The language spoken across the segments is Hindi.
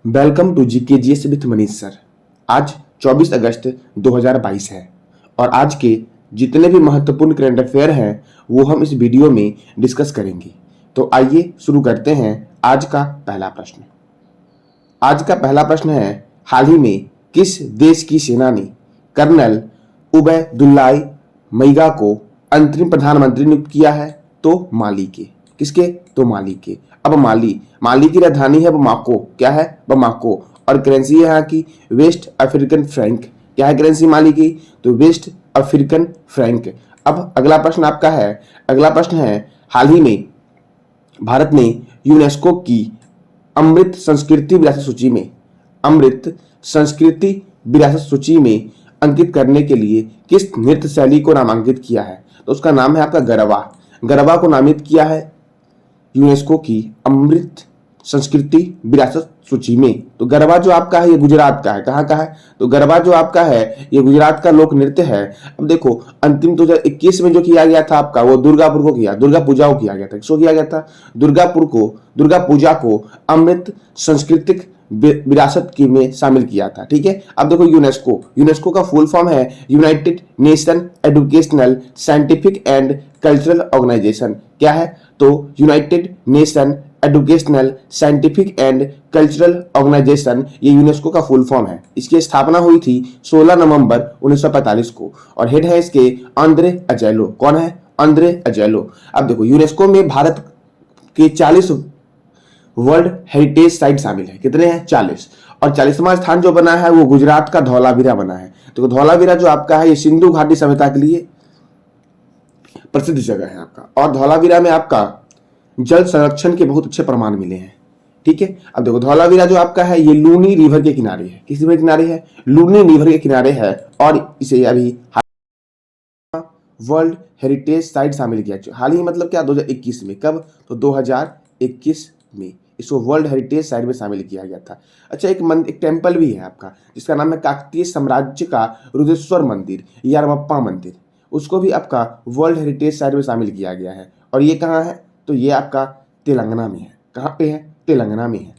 Welcome to GKGS with Manish sir. आज 24 अगस्त 2022 है और आज के जितने भी महत्वपूर्ण करंट अफेयर हैं वो हम इस वीडियो में डिस्कस करेंगे। तो आइए शुरू करते हैं आज का पहला प्रश्न। आज का पहला प्रश्न है, हाल ही में किस देश की सेना ने कर्नल उबैदुल्लाह मैगा को अंतरिम प्रधानमंत्री नियुक्त किया है? तो माली के। किसके? तो माली के। अब माली की राजधानी है बमाको। क्या है? बमाको। और करेंसी है यहाँ की वेस्ट अफ्रीकन फ्रैंक। क्या है करेंसी माली की? तो वेस्ट अफ्रीकन फ्रैंक। अब अगला प्रश्न आपका है, अगला प्रश्न है, हाल ही में भारत ने यूनेस्को की अमृत संस्कृति विरासत सूची में अंकित करने के लिए किस नृत्य शैली को नामांकित किया है? तो उसका नाम है आपका गरबा। गरबा को नामित किया है यूनेस्को की अमृत संस्कृति विरासत सूची में। तो गरबा जो आपका है ये गुजरात का है। कहाँ का है? तो गरबा जो आपका है ये गुजरात का लोक नृत्य है। अब देखो, अंतिम 2021 में जो किया गया था आपका वो दुर्गापुर को किया, दुर्गा पूजा को किया गया था। किसको किया गया था? दुर्गा पूजा को अमृत सांस्कृतिक विरासत की में शामिल किया था। ठीक है। अब देखो, यूनेस्को का फुल फॉर्म है united nation educational scientific and cultural organisation. क्या है? तो united nation educational scientific and cultural organisation, ये यूनेस्को का फुल फॉर्म है। इसकी स्थापना हुई थी 16 नवंबर 1945 को और हेड है इसके आंद्रे अजेलो। कौन है? आंद्रे अजेलो। अब देखो, यूनेस्को में भारत के 40 वर्ल्ड हेरिटेज साइट शामिल है। कितने हैं? 40। और 40वां स्थान जो बना है वो गुजरात का धौलावीरा बना है। तो धौलावीरा जो आपका है ये सिंधु घाटी सभ्यता के लिए प्रसिद्ध जगह है आपका। और धौलावीरा में आपका जल संरक्षण के बहुत अच्छे प्रमाण मिले हैं। ठीक है। अब देखो, धौलावीरा जो आपका है ये लूनी रिवर के किनारे है। किस रिवर के किनारे है? लूनी रिवर के किनारे है और इसे अभी वर्ल्ड हेरिटेज साइट शामिल किया। हाल ही मतलब क्या? 2021 में। कब? तो 2021 में इसको वर्ल्ड हेरिटेज साइट में शामिल किया गया था। अच्छा, एक टेम्पल भी है आपका जिसका नाम है काकतीय साम्राज्य का रुद्रेश्वर मंदिर या रमप्पा मंदिर। उसको भी आपका वर्ल्ड हेरिटेज साइट में शामिल किया गया है। और ये कहाँ है? तो ये आपका तेलंगाना में है। कहाँ पे है? तेलंगाना में है।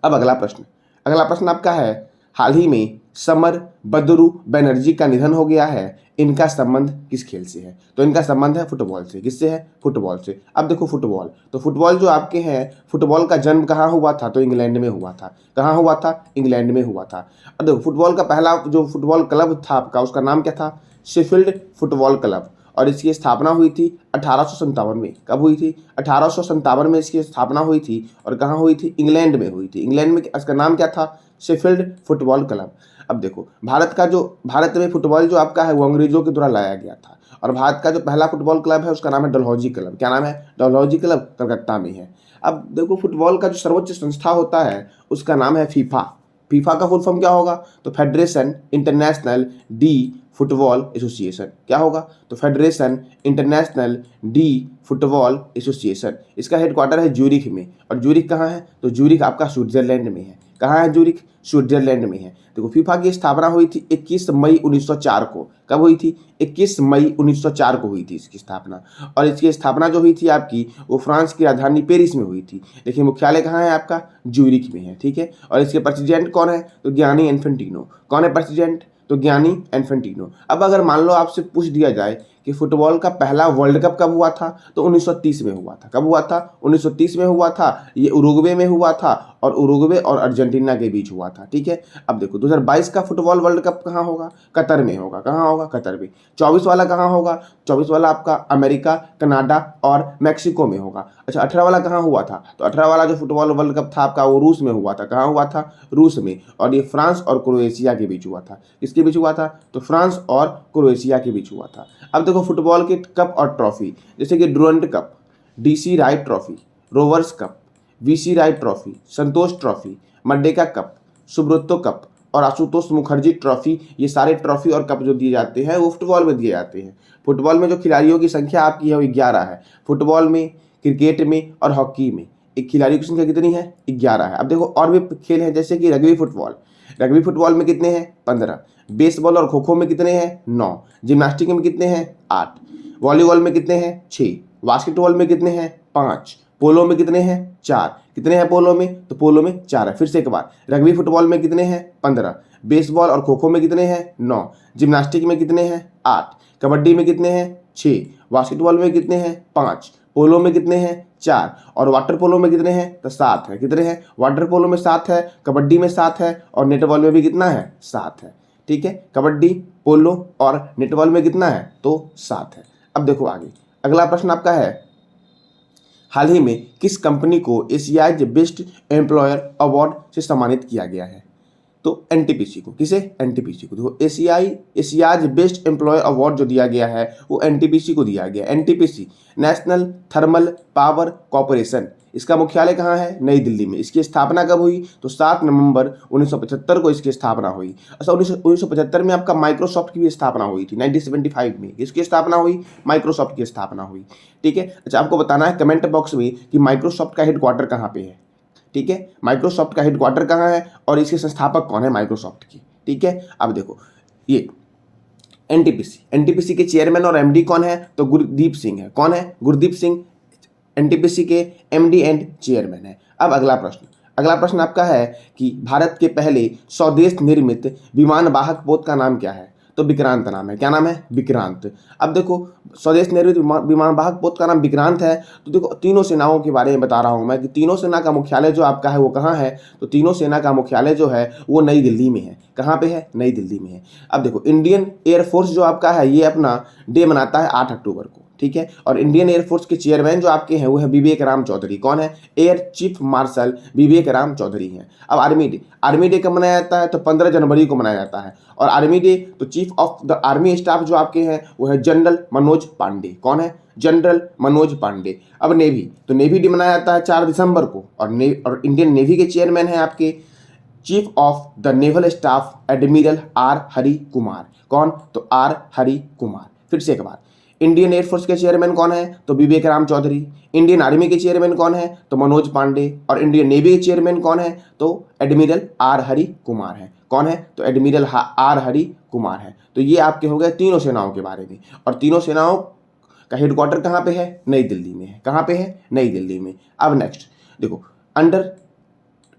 अब अगला प्रश्न आपका है, हाल ही में समर बदरू बनर्जी का निधन हो गया है। इनका संबंध किस खेल से है? तो इनका संबंध है फुटबॉल से। किससे है? फुटबॉल से। अब देखो, फुटबॉल जो आपके हैं, फुटबॉल का जन्म कहाँ हुआ था? तो इंग्लैंड में हुआ था। कहाँ हुआ था? इंग्लैंड में हुआ था। अब देखो, फुटबॉल का पहला जो फुटबॉल क्लब था आपका, उसका नाम क्या था? Sheffield football club. और इसकी स्थापना हुई थी 1857 में। कब हुई थी? 1857 में इसकी स्थापना हुई थी। और कहाँ हुई थी? इंग्लैंड में हुई थी। इंग्लैंड में इसका नाम क्या था? Sheffield football club. अब देखो, भारत में फुटबॉल जो आपका है वो अंग्रेजों के द्वारा लाया गया था। और भारत का जो पहला फुटबॉल क्लब है उसका नाम है डलहौजी क्लब। क्या नाम है? डलहौजी क्लब, कलकत्ता में है। अब देखो, फुटबॉल का जो सर्वोच्च संस्था होता है उसका नाम है फीफा। फीफा का फुल फॉर्म क्या होगा? तो federation international D football association. क्या होगा? तो federation international D football association. इसका हेडक्वार्टर है ज्यूरिख में। और ज्यूरिख कहाँ है? तो ज्यूरिख आपका स्विट्जरलैंड में है। कहाँ है ज्यूरिख? स्विट्जरलैंड में है। देखो, फीफा की स्थापना हुई थी 21 मई 1904 को। कब हुई थी? 21 मई 1904 को हुई थी इसकी स्थापना। और इसकी स्थापना जो हुई थी आपकी वो फ्रांस की राजधानी पेरिस में हुई थी। देखिए, मुख्यालय कहाँ है आपका? ज्यूरिख में है। ठीक है। और इसके प्रेसिडेंट कौन है? तो गियानी इन्फेंटिनो। कौन है प्रेसिडेंट? तो गियानी इन्फेंटिनो। अब अगर मान लो आपसे पूछ दिया जाए कि फुटबॉल का पहला वर्ल्ड कप कब हुआ था? तो 1930 में हुआ था। कब हुआ था? 1930 में हुआ था। ये उरुग्वे में हुआ था और उरुग्वे और अर्जेंटीना के बीच हुआ था। ठीक है। अब देखो, 2022 का फुटबॉल वर्ल्ड कप कहाँ होगा? कतर में होगा। कहाँ होगा? कतर में। 24 वाला कहाँ होगा? 24 वाला आपका अमेरिका, कनाडा और मैक्सिको में होगा। अच्छा, 18 वाला कहाँ हुआ था? तो 18 वाला जो फुटबॉल वर्ल्ड कप था आपका वो रूस में हुआ था। कहाँ हुआ था? रूस में। और ये फ्रांस और क्रोएशिया के बीच हुआ था। किसके बीच हुआ था? तो फ्रांस और क्रोएशिया के बीच हुआ था। अब देखो, फुटबॉल के कप और ट्रॉफी जैसे कि डुरंड कप, डीसी राइट ट्रॉफी, रोवर्स कप, वीसी राइट trophy, Santosh trophy, Merdeka cup, Subroto cup और आशुतोष मुखर्जी ट्रॉफी, ये सारे ट्रॉफी और कप जो दिए जाते हैं वो फुटबॉल में दिए जाते हैं। फुटबॉल में जो खिलाड़ियों की संख्या आपकी है वो 11 है। फुटबॉल में, क्रिकेट में और हॉकी में एक खिलाड़ी की संख्या कितनी है? 11 है। अब देखो, और भी खेल हैं जैसे कि रग्बी फुटबॉल में कितने हैं? 15। बेसबॉल और खो खो में कितने हैं? 9। जिम्नास्टिक में कितने हैं? 8। वॉलीबॉल में कितने हैं? 6। बास्केटबॉल में कितने हैं? 5। पोलो में कितने हैं 4, कितने हैं पोलो में, तो पोलो में 4 है। फिर से एक बार, रग्बी फुटबॉल में कितने हैं 15, बेसबॉल और खो खो में कितने हैं 9, जिम्नास्टिक में कितने हैं 8, कबड्डी में कितने हैं 6, बास्केटबॉल में कितने हैं 5, पोलो में कितने हैं 4 और वाटर पोलो में कितने हैं तो 7 है। कितने हैं, वाटर पोलो में 7 है, कबड्डी में 7 है और नेटबॉल में भी कितना है 7 है। ठीक है, कबड्डी, पोलो और नेटबॉल में कितना है तो 7 है। अब देखो आगे, अगला प्रश्न आपका है, हाल ही में किस कंपनी को एशियाज बेस्ट एम्प्लॉयर अवार्ड से सम्मानित किया गया है, तो एनटीपीसी को। किसे, एनटीपीसी को। देखो एशियाज बेस्ट एम्प्लॉयर अवार्ड जो दिया गया है वो एनटीपीसी को दिया गया। NTPC national thermal power corporation, इसका मुख्यालय कहाँ है, नई दिल्ली में। इसकी स्थापना कब हुई, तो 7 नवंबर 1975 को इसकी स्थापना हुई। अच्छा, 1975 में आपका माइक्रोसॉफ्ट की भी स्थापना हुई थी। 1975 में इसकी स्थापना हुई, माइक्रोसॉफ्ट की स्थापना हुई। ठीक है, अच्छा आपको बताना है कमेंट बॉक्स में कि माइक्रोसॉफ्ट का हेडक्वार्टर कहाँ पे है। ठीक है, माइक्रोसॉफ्ट का हेडक्वार्टर कहाँ है और इसके संस्थापक कौन है माइक्रोसॉफ्ट की। ठीक है, अब देखो ये एनटीपीसी के चेयरमैन और एमडी कौन है, तो गुरदीप सिंह है। कौन है, गुरदीप सिंह एनटीपीसी के एमडी एंड चेयरमैन है। अब अगला प्रश्न आपका है कि भारत के पहले स्वदेश निर्मित विमान वाहक पोत का नाम क्या है, तो विक्रांत नाम है। क्या नाम है, विक्रांत। अब देखो स्वदेश निर्मित विमान वाहक पोत का नाम विक्रांत है। तो देखो तीनों सेनाओं के बारे में बता रहा हूं मैं कि तीनों सेना का मुख्यालय जो आपका है वो कहाँ है, तो तीनों सेना का मुख्यालय जो है वो नई दिल्ली में है। कहाँ पे है, नई दिल्ली में है। अब देखो इंडियन एयरफोर्स जो आपका है ये अपना डे मनाता है 8 अक्टूबर को। ठीक है, और इंडियन एयरफोर्स के चेयरमैन जो आपके हैं वो है विवेक राम चौधरी। कौन है, एयर चीफ मार्शल विवेक राम चौधरी हैं। अब आर्मी डे कब मनाया जाता है, तो 15 जनवरी को मनाया जाता है। और आर्मी डे तो chief of the army staff जो आपके हैं वो है जनरल मनोज पांडे। कौन है, जनरल मनोज पांडे। अब नेवी डे मनाया जाता है 4 दिसंबर को। और इंडियन नेवी के चेयरमैन हैं आपके chief of the naval staff admiral R Hari Kumar. कौन, तो आर हरि कुमार। फिर से एक बार, इंडियन एयरफोर्स के चेयरमैन कौन है, तो विवेक राम चौधरी। इंडियन आर्मी के चेयरमैन कौन है, तो मनोज पांडे। और इंडियन नेवी के चेयरमैन कौन है, तो एडमिरल आर हरि कुमार है। कौन है, तो एडमिरल आर हरि कुमार है। तो ये आपके हो गए तीनों सेनाओं के बारे में। और तीनों सेनाओं का हेडक्वार्टर कहाँ पे है, नई दिल्ली में है। कहाँ पे है, नई दिल्ली में। अब नेक्स्ट देखो, अंडर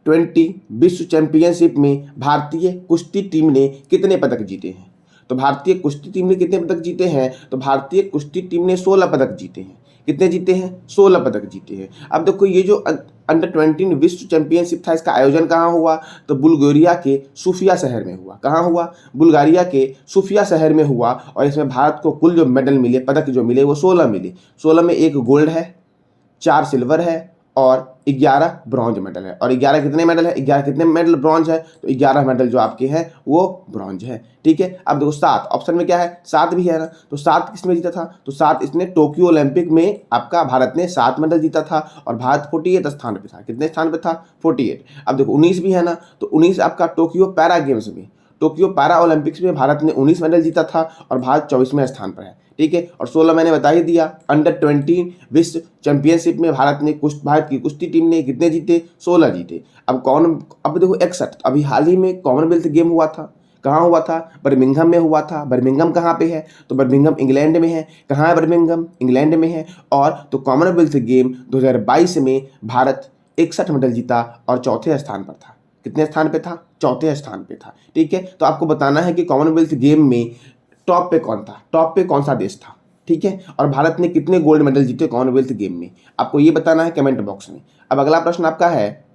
20 विश्व चैंपियनशिप में भारतीय कुश्ती टीम ने कितने पदक जीते हैं, तो भारतीय कुश्ती टीम ने कितने पदक जीते हैं, तो भारतीय कुश्ती टीम ने 16 पदक जीते हैं। कितने जीते हैं, 16 पदक जीते हैं। अब देखो ये जो अंडर 20 विश्व चैंपियनशिप था इसका आयोजन कहाँ हुआ, तो बुल्गारिया के सोफिया शहर में हुआ। कहाँ हुआ, बुल्गारिया के सोफिया शहर में हुआ। और इसमें भारत को कुल जो मेडल मिले, पदक जो मिले वो 16 मिले। 16 में 1 गोल्ड है, 4 सिल्वर है और 11 ब्रॉन्ज मेडल है। और 11 कितने मेडल है, 11 कितने मेडल ब्रॉन्ज है, तो 11 मेडल जो आपके हैं वो ब्रॉन्ज है। ठीक है, अब देखो 7 ऑप्शन में क्या है, 7 भी है ना, तो 7 किसमें जीता था, तो 7 इसने टोक्यो ओलंपिक में आपका भारत ने 7 मेडल जीता था। और भारत 48 स्थान पे था। कितने स्थान पे था, 48। अब देखो 19 भी है ना, तो 19 आपका टोक्यो पैरा गेम्स में, टोक्यो पैरा ओलंपिक्स में भारत ने 19 मेडल जीता था और भारत 24वें स्थान पर है। ठीक है, और 16 मैंने बता ही दिया। अंडर 20 विश्व चैंपियनशिप में भारत की कुश्ती टीम ने कितने जीते, 16 जीते। अब देखो 61, अभी हाल ही में कॉमनवेल्थ गेम हुआ था। कहाँ हुआ था, बर्मिंघम में हुआ था। बर्मिंघम कहाँ पे है, तो बर्मिंघम इंग्लैंड में है। कहाँ है बर्मिंघम, इंग्लैंड में है। और तो कॉमनवेल्थ गेम 2022 में भारत 61 मेडल जीता और चौथे स्थान पर था। कितने स्थान पे था, चौथे स्थान पे था। ठीक है, तो आपको बताना है कि कॉमनवेल्थ गेम में टॉप पे कौन था, टॉप पे कौन सा देश था। ठीक है, और भारत ने कितने गोल्ड मेडल जीते कॉमनवेल्थ गेम में, आपको ये बताना है कमेंट बॉक्स में। अब अगला प्रश्न आपका है,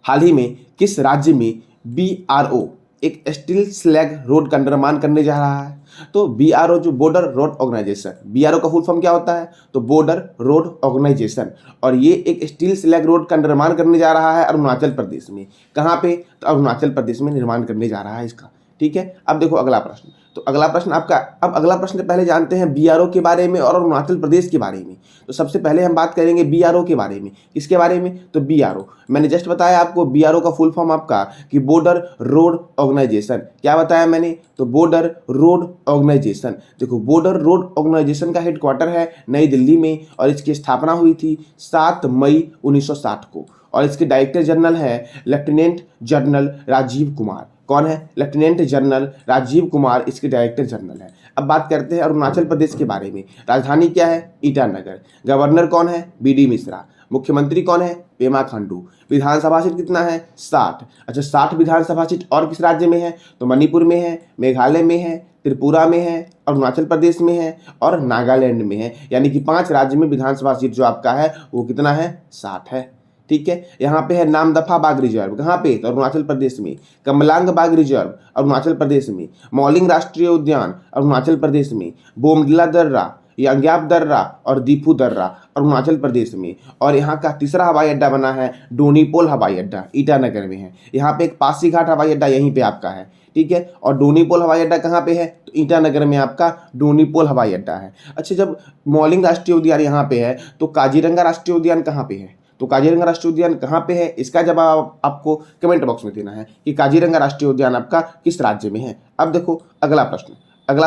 हाल ही में किस राज्य में BRO एक स्टील स्लैग रोड का निर्माण करने जा रहा है, तो BRO जो बॉर्डर रोड ऑर्गेनाइजेशन, BRO का फुल फॉर्म क्या होता है, तो बॉर्डर रोड ऑर्गेनाइजेशन। और ये एक स्टील स्लैग रोड का निर्माण करने जा रहा है अरुणाचल प्रदेश में। कहाँ पे, तो अरुणाचल प्रदेश में निर्माण करने जा रहा है इसका। ठीक है, अब देखो अगला प्रश्न, तो अगला प्रश्न आपका, अब अगला प्रश्न पहले जानते हैं BRO के बारे में और अरुणाचल प्रदेश के बारे में। तो सबसे पहले हम बात करेंगे BRO के बारे में। किसके बारे में, तो BRO मैंने जस्ट बताया आपको, BRO का फुल फॉर्म आपका कि बॉर्डर रोड ऑर्गेनाइजेशन। क्या बताया मैंने, तो बॉर्डर रोड ऑर्गेनाइजेशन। देखो बॉर्डर रोड ऑर्गेनाइजेशन का हेडक्वार्टर है नई दिल्ली में और इसकी स्थापना हुई थी 7 मई 1960 को। और इसके डायरेक्टर जनरल है लेफ्टिनेंट जनरल राजीव कुमार। कौन है? लेफ्टिनेंट जनरल राजीव कुमार इसके डायरेक्टर जनरल है। अब बात करते हैं अरुणाचल प्रदेश के बारे में। राजधानी क्या है? ईटानगर। गवर्नर कौन है? बी.डी. मिश्रा। मुख्यमंत्री कौन है? पेमा खांडू। विधानसभा सीट कितना है? 60। अच्छा, 60 विधानसभा सीट और किस राज्य में है? तो मणिपुर में है, मेघालय में है, त्रिपुरा में है, अरुणाचल प्रदेश में है और नागालैंड में है। यानी कि 5 राज्य में विधानसभा सीट जो आपका है वो कितना है? 60 है। ठीक है, यहाँ पे है नामदफा बाघ रिजर्व, कहाँ पे? तो अरुणाचल प्रदेश में। कमलांग बाघ रिजर्व अरुणाचल प्रदेश में। मौलिंग राष्ट्रीय उद्यान अरुणाचल प्रदेश में। बोमडिला दर्रा, यांग्याप दर्रा और दीफू दर्रा अरुणाचल प्रदेश में। और यहाँ का तीसरा हवाई अड्डा बना है डोनीपोल हवाई अड्डा, ईटानगर में है। यहाँ पे एक पासीघाट हवाई अड्डा यहीं पे आपका है। ठीक है, और डोनीपोल हवाई अड्डा कहाँ पे है? तो ईटानगर में आपका डोनीपोल हवाई अड्डा है। अच्छा, जब मौलिंग राष्ट्रीय उद्यान यहाँ पे है तो काजीरंगा राष्ट्रीय उद्यान कहाँ पे है? तो काजीरंगा राष्ट्रीय उद्यान कहाँ पे है? इसका जवाब आपको कमेंट बॉक्स में देना है कि काजीरंगा राष्ट्रीय उद्यान आपका किस राज्य में है। अब देखो अगला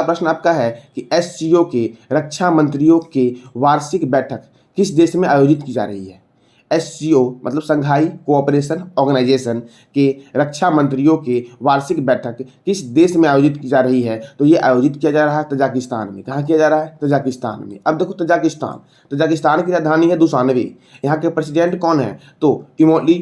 प्रश्न आपका है कि एससीओ के रक्षा मंत्रियों के वार्षिक बैठक किस देश में आयोजित की जा रही है? एससीओ मतलब संघाई कोऑपरेशन ऑर्गेनाइजेशन के रक्षा मंत्रियों के वार्षिक बैठक किस देश में आयोजित की जा रही है? तो ये आयोजित किया जा रहा है तजाकिस्तान में। कहाँ किया जा रहा है? तजाकिस्तान में। अब देखो तजाकिस्तान की राजधानी है दुशानबे। यहाँ के प्रेसिडेंट कौन है? तो इमोली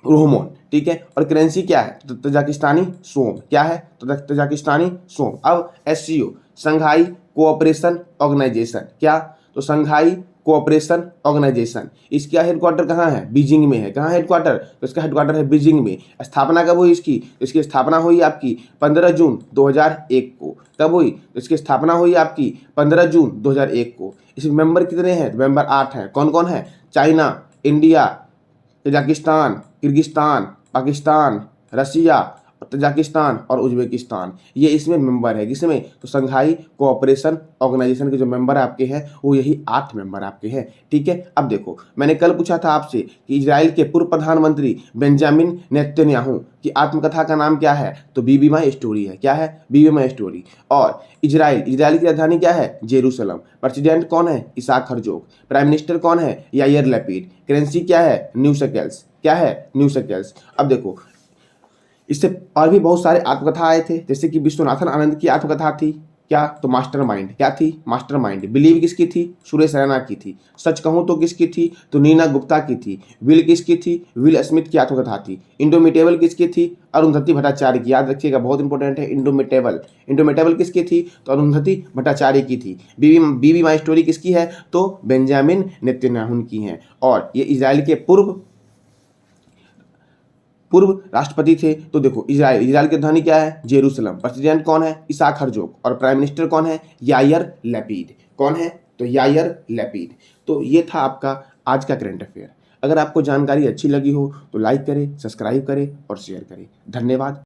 रोहमोन। ठीक है, और करेंसी क्या है? तो तजाकिस्तानी सोम। क्या है? तो तजाकिस्तानी सोम। अब एससीओ संघाई कोऑपरेशन ऑर्गेनाइजेशन, क्या? तो संघाई कोऑपरेशन ऑर्गेनाइजेशन, इसका हेडक्वार्टर कहाँ है? बीजिंग में है। कहाँ हेडक्वार्टर? तो इसका हेडक्वार्टर है बीजिंग में। स्थापना कब हुई इसकी? तो इसकी स्थापना हुई आपकी 15 जून 2001 को। कब हुई? तो इसकी स्थापना हुई आपकी 15 जून 2001 को। इसमें मेंबर कितने हैं? मेंबर 8 हैं। कौन कौन है? China, India, Tajikistan, Kyrgyzstan, Pakistan, Russia, Tajikistan और उज्बेकिस्तान, ये इसमें मेंबर है। किसमें? तो संघाई कोऑपरेशन ऑर्गेनाइजेशन के जो मेंबर आपके हैं वो यही 8 मेंबर आपके हैं। ठीक है, अब देखो मैंने कल पूछा था आपसे कि इजराइल के पूर्व प्रधानमंत्री बेंजामिन नेतन्याहू की आत्मकथा का नाम क्या है? तो बीबी माई स्टोरी है। क्या है? बीबी माई स्टोरी। और इजराइल की राजधानी क्या है? जेरूसलम। प्रेसिडेंट कौन है? Isaac Herzog. प्राइम मिनिस्टर कौन है? Yair Lapid. करेंसी क्या है? New shackles. क्या है? New shackles. अब देखो इससे और भी बहुत सारे आत्मकथा आए थे, जैसे कि विश्वनाथन आनंद की आत्मकथा थी। क्या? तो मास्टरमाइंड। क्या थी? मास्टरमाइंड। बिलीव किसकी थी? सुरेश रैना की थी। सच कहूं तो किसकी थी? तो नीना गुप्ता की थी। विल किसकी थी? विल स्मिथ की आत्मकथा थी। इंडोमिटेबल किसकी थी? अरुंधति भट्टाचार्य की। याद रखिएगा, बहुत इंपॉर्टेंट है। इंडोमिटेबल किसकी थी? तो अरुंधति भट्टाचार्य की थी। बीबी माई स्टोरी किसकी है? तो बेंजामिन नेतन्याहू की है। और ये इजराइल के पूर्व राष्ट्रपति थे। तो देखो इजराइल की राजधानी क्या है? जेरूसलम। प्रेसिडेंट कौन है? Isaac Herzog. और प्राइम मिनिस्टर कौन है? Yair Lapid. कौन है? तो यायर लैपिड। तो ये था आपका आज का करंट अफेयर। अगर आपको जानकारी अच्छी लगी हो तो लाइक करें, सब्सक्राइब करें और शेयर करें। धन्यवाद।